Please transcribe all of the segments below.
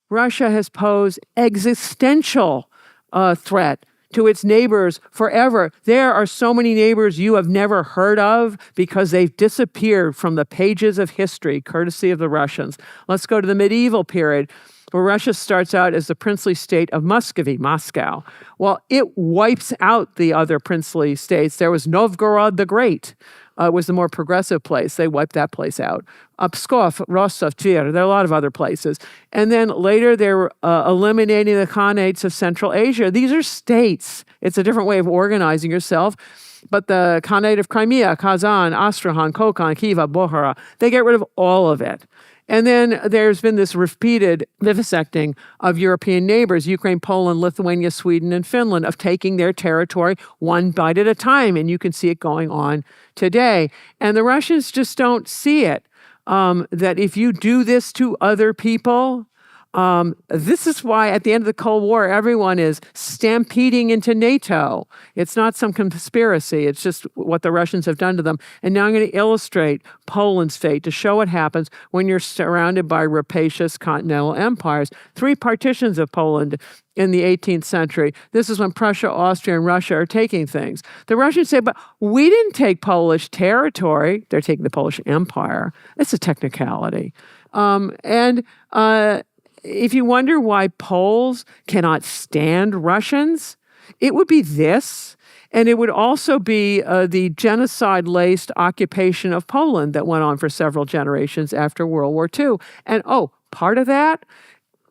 Russia has posed existential threat to its neighbors forever. There are so many neighbors you have never heard of because they've disappeared from the pages of history, courtesy of the Russians. Let's go to the medieval period, where Russia starts out as the princely state of Muscovy, Moscow. Well, it wipes out the other princely states. There was Novgorod the Great. Was the more progressive place. They wiped that place out. Pskov, Rostov, Tver, there are a lot of other places. And then later they're eliminating the Khanates of Central Asia. These are states. It's a different way of organizing yourself. But the Khanate of Crimea, Kazan, Astrakhan, Kokand, Khiva, Bukhara, they get rid of all of it. And then there's been this repeated vivisecting of European neighbors, Ukraine, Poland, Lithuania, Sweden, and Finland, of taking their territory one bite at a time. And you can see it going on today. And the Russians just don't see it, that if you do this to other people, this is why at the end of the Cold War, everyone is stampeding into NATO. It's not some conspiracy. It's just what the Russians have done to them. And now I'm going to illustrate Poland's fate to show what happens when you're surrounded by rapacious continental empires. 3 partitions of Poland in the 18th century. This is when Prussia, Austria, and Russia are taking things. The Russians say, but we didn't take Polish territory. They're taking the Polish Empire. It's a technicality. If you wonder why Poles cannot stand Russians, it would be this. And it would also be the genocide-laced occupation of Poland that went on for several generations after World War II. And part of that,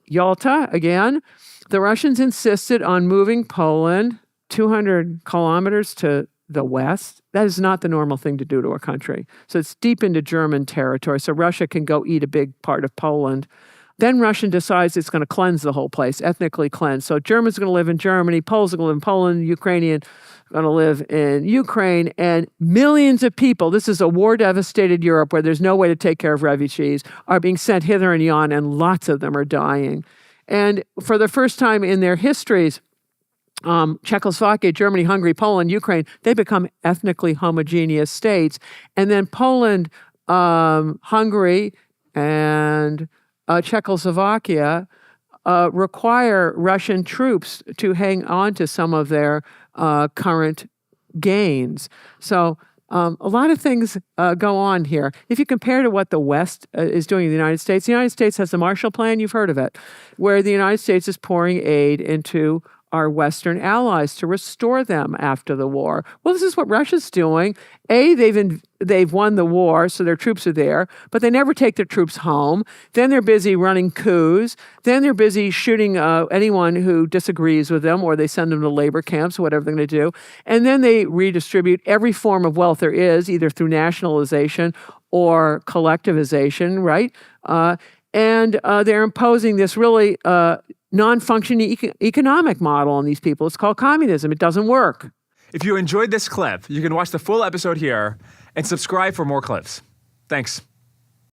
Yalta, again, the Russians insisted on moving Poland 200 kilometers to the west. That is not the normal thing to do to a country. So it's deep into German territory, so Russia can go eat a big part of Poland. Then Russia decides it's going to cleanse the whole place, ethnically cleanse. So Germans are going to live in Germany, Poles are going to live in Poland, Ukrainian are going to live in Ukraine, and millions of people, this is a war-devastated Europe where there's no way to take care of refugees, are being sent hither and yon, and lots of them are dying. And for the first time in their histories, Czechoslovakia, Germany, Hungary, Poland, Ukraine, they become ethnically homogeneous states. And then Poland, Hungary, and Czechoslovakia require Russian troops to hang on to some of their current gains. So a lot of things go on here. If you compare to what the West is doing in the United States has the Marshall Plan, you've heard of it, where the United States is pouring aid into our Western allies to restore them after the war. Well, this is what Russia's doing. They've won the war, so their troops are there, but they never take their troops home. Then they're busy running coups. Then they're busy shooting anyone who disagrees with them, or they send them to labor camps, whatever they're going to do. And then they redistribute every form of wealth there is, either through nationalization or collectivization, right? And they're imposing this really non-functioning economic model on these people. It's called communism. It doesn't work. If you enjoyed this clip, you can watch the full episode here and subscribe for more clips. Thanks.